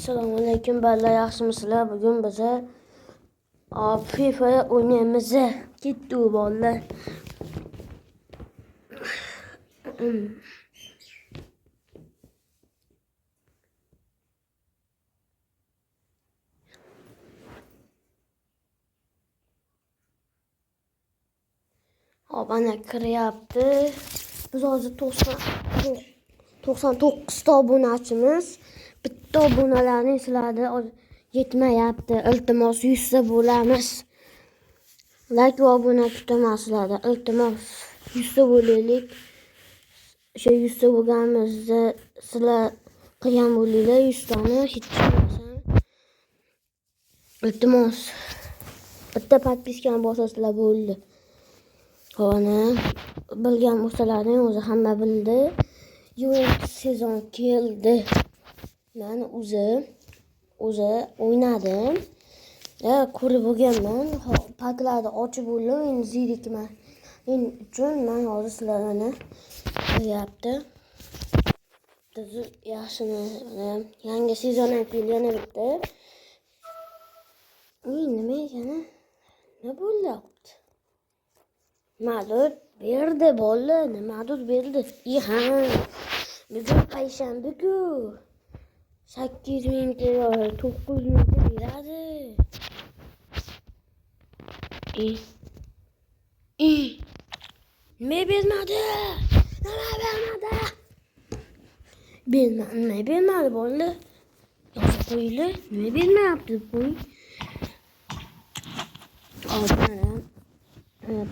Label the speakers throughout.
Speaker 1: Assalomu alaykum balla, yaxshimisizlar? Bugun biza FIFA o'ynaymiz. Ketdi balla. Hop, ana kiryapti. Biz hozir 99 ta obunachimiz. Bitta obunalarning sizlarda yetmayapti. Iltimos 100 ta bo'lamiz. Like va obuna kutaman sizlarda. Iltimos 100 ta bo'laylik. O'sha 100 ta bo'lganimizda sizlar qilgan bo'linglar 100 tani hech chiqmasam. Iltimos bitta podpiskani bosasizlar bo'ldi. Ona bilgan bo'lsalaring o'zi hamma bildi. Juventus sezon keldi. Men o'zi o'ynadim. Ko'rib bo'lganman. Paklarni ochib bo'ldim. Endi zerikman. Men uchun men hozir sizlarni qilyapti. Biz yaxshini yangi sezon ham keldi yana bitta. Nima ekan? Nima bo'lyapti? Madud berdi bola, Madud berdi. Bugun payshanba-ku. 8 minut, 9 minut beradi. Nima bermadi? Nima bermadi bola? Yozib qo'yinglar. Nima bermayapti qo'y.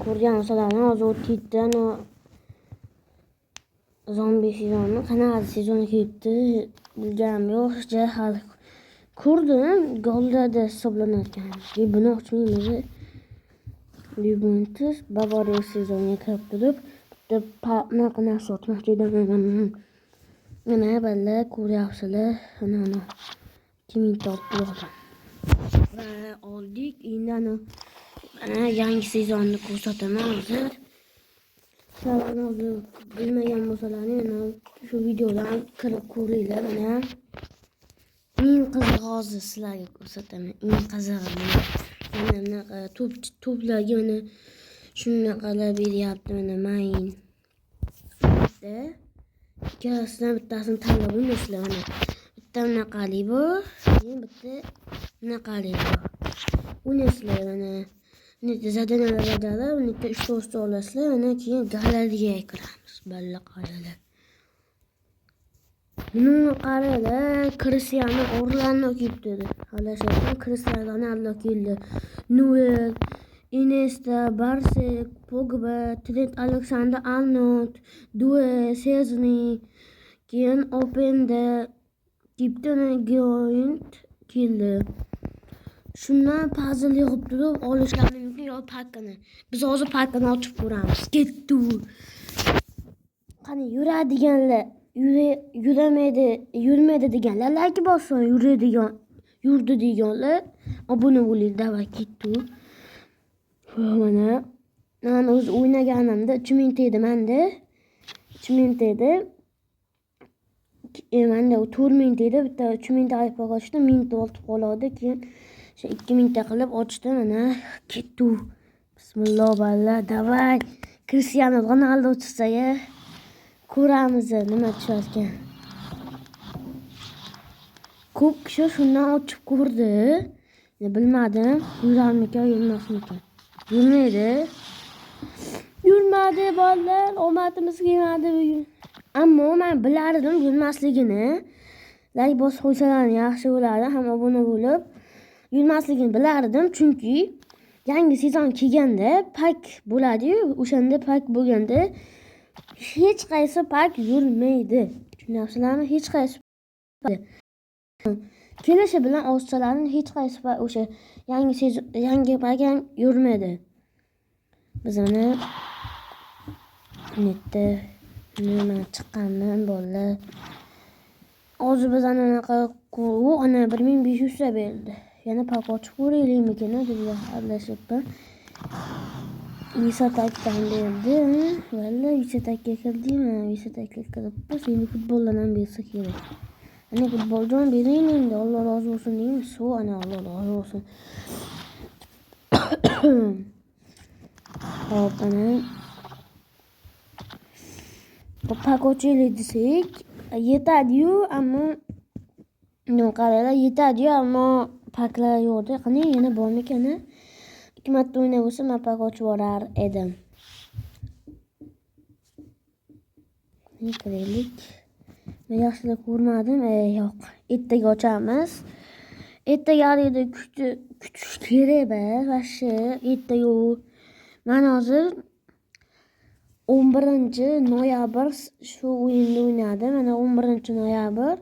Speaker 1: Ko'rgan bo'lsalaring hozir o'tgan zombi sezoni, qanaqa sezon ketdi bilganim yo'q. Hal ko'rdim, gollarda hisoblanarkan. Buni ochmaymiz. Juventus Bavariya sezoniga kirib turib, bitta narxini sotmoqchi edim. Mana balla ko'ryapsizlar, ana 2000 ta oldim. Va oldik. Endi yangi sezonni ko'rsataman hozir. Sizlar bilmagan bo'lsalaring, shu videodan kirib ko'ringlar. Mana eng qiziq hozir sizlarga ko'rsataman. Eng qizig'ini. Mana to'plarga mana shunaqalar beryapti. Mana mayin. Ikkitasidan bittasini tanlab o'ynasizlar. Mana bitta bunaqali bor, keyin bitta bunaqali bor. O'ynasizlar mana. Zadanalar, uni 3 ta olasizlar, uni keyin galeriyaga kiramiz. Balla qaralar. Buni qaralar, Cristiano Ronaldo kelibdi. Halashatan Cristiano Ronaldo keldi. Neuer, Iniesta, Barsi, Pogba, Trent Alexander-Arnold, Due, Szczesny, keyin Openda, Gibson, Giant keldi. Shundan puzzle yig'ib turib olishlari mumkin yo pakini. Biz hozir pakini ochib ko'ramiz. Ketdi. Qani yuradiganlar, yurmaydi deganlar like bossin, yurdi deganlar obuna bo'ling. Davay ketdi. Mana men o'zi o'ynaganimda 3000 ta edi menda. 3000 ta edi. Menda 4000 ta edi. Bitta 3000 ta iPhone ochdim, 1000 ta olib qoladi. Keyin 2000 ta qilib ochdim. Mana ketdi. Bismillah balla, davay. Cristiano Ronaldo chiqsa-ya ko'ramiz nima tushayotgan. Ko'p kishi shundan ochib ko'rdi. Bilmadim, yurarmikan, yurmasmikan. Yurmadi bolalar, omadimiz kelmadi bugun. Ammo men bilardim yurmasligini. Like bosib qo'ysalaring yaxshi bo'lardi, ham obuna bo'lib. Yurmasligini bilardim, chunki yangi sezon kelganda pak bo'ladi-yu, o'shanda pak bo'lganda hech qaysi pak yurmaydi. Tushunasizlarmi? Hech qaysi kelishi bilan ozchalarning hech qaysi pak o'sha yangi pak ham yurmaydi. Biz uni netda nima chiqqandan bolalar hozir biz anaqa ana 1500 ta berdi. Yana pak ochib ko'raylikmikan deb aralashibman. Visatakdan berdi. Valla visatakka kirdimmi? Visatakka kirib, endi futboldan ham bersa kerak. Ana futboljon bering endi, Alloh rozi bo'lsin deymiz. Suv ana Alloh rozi bo'lsin. Hop ana. Pakochili desak yetadi-yu, ammo qaranglar yetadi-yu, ammo paklar yo'qda. Qani yana bormikan? 2 marta o'ynab bo'lsa men pak ochib yuborar edim. Qaraylik. Men yaxshilab ko'rmadim. Yo'q. Ertaga ochamiz. Ertaga kutish kerak vashi. Ertaga men hozir 11-noyabr shu o'yinni o'ynadim. Mana 11-noyabr.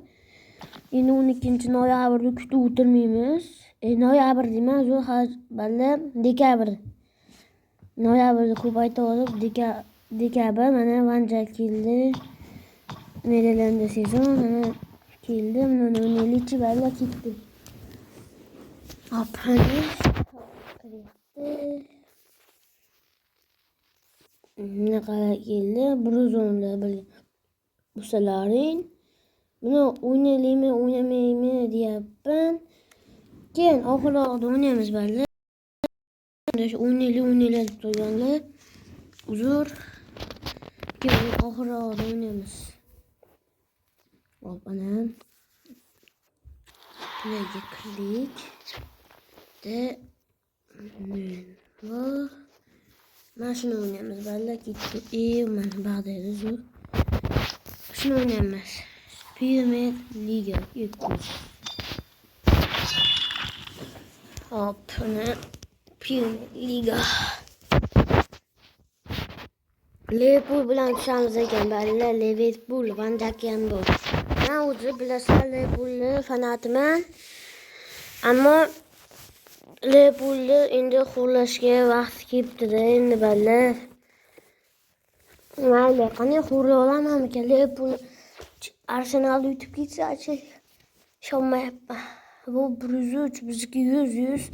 Speaker 1: Endi 12-noyabrni kutib o'tirmaymiz. Noyabr deyman, balla dekabr. Noyabrni ko'p aytib dekabr mana Vanja keldi. Nederlanda sezon mana keldi. Mana o'ynaylikchi balla ketdi. Hop, mana ne kadar keldi. Bruzonda busalaring. Buni o'ynaylikmi, o'ynamaymi deyapman. Keyin oxirroqda o'ynaymiz balla. O'ynaylik deb turganlar. Uzr. Keyin oxirroqda o'ynaymiz. Hop, ana. Playga kirdik. Mana shuni o'ynaymiz balla. Ketdi. Mana bag'daydi zo'r. Shuni o'ynaymiz. Premier Liga. Hop, ana Premier Liga. Liverpool bilan tushamiz ekan balla. Liverpool Vanjakan bu. Men o'zi bilasizlar Liverpoolni fanatiman. Ammo Liverpoolni endi xo'rlashga vaqt kelibdi-da endi balla. Mayli, qanday xo'rlay olamanmikan? Liverpool Arsenalni yutib ketsa-chi, ishonmayapman. Bu 103, bizniki 100.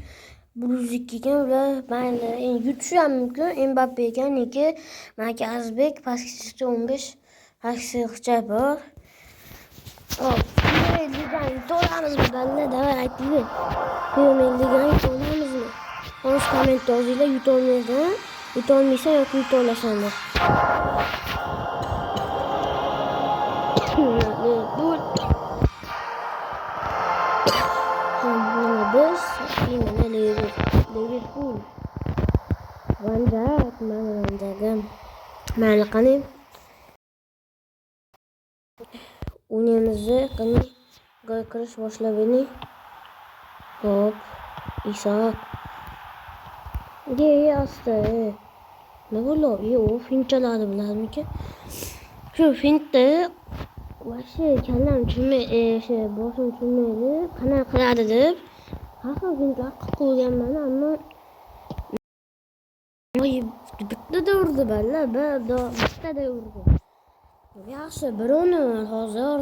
Speaker 1: 102 ekan ular. Mayli, endi yutishi ham mumkin. Mbappe ekaniki, Markazbek pastki 15, pastki bor. Hop, Premier Ligani yutolamizmi balla? Davay aytinglar. Premier Ligani yutolamizmi? Hozir komment yozinglar, yutolmaysan, yutolmaysan yoki yutolasanmi? Bu biz mana Liverpool. Vanjagam. Mayli qani. O'yinimizni qani gol kirish boshlab bering. Hop, Isak. Asta. Nima bo'ldi? U finchalarni biladimikan? Shu fintda vashi kallam tushunmaydi, boshim tushunmaydi. Qanaqa qiladi deb har xil fintlar qilib qo'yganman, ammo bittada urdi balla, bittada urdi. Yaxshi, birovni hozir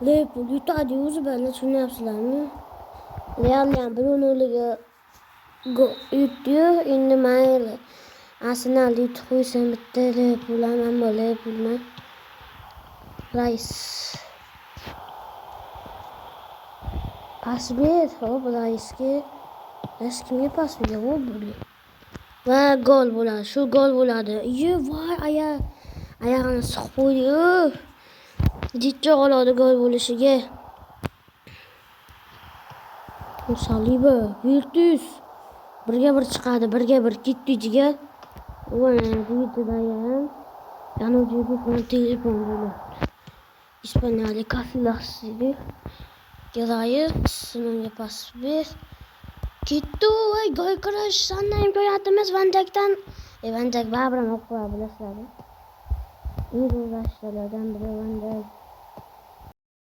Speaker 1: Liverpool yutadi o'zi balla, tushunyapsizlarmi? Real ham birovniga yutdi-yu, endi mayli. Arsenal yutib qo'ysam bitta Liverpool ham, ammo Liverpoolman. Rais. Pas ber, hop Raisga. Rais kimga pas berdi? Va gol bo'ladi. Shu gol bo'ladi. Voy, oyog'ini siqib qo'ydi. Jiddiy qoladi gol bo'lishiga. Saliba, Virtus. Birga bir chiqadi, birga bir ketdi jigar. Mana bu yerda ham Janubiy telefon bo'ladi. İspanya'da Casillas'ydı. Gelayız, sınırlı pas ver. Gitti ve gol kırış. Sonra imkaniyetimiz Vanjak'tan. Vanjak babram okuyor bilasizlar. İyi uğraşlardan biri Vanjak.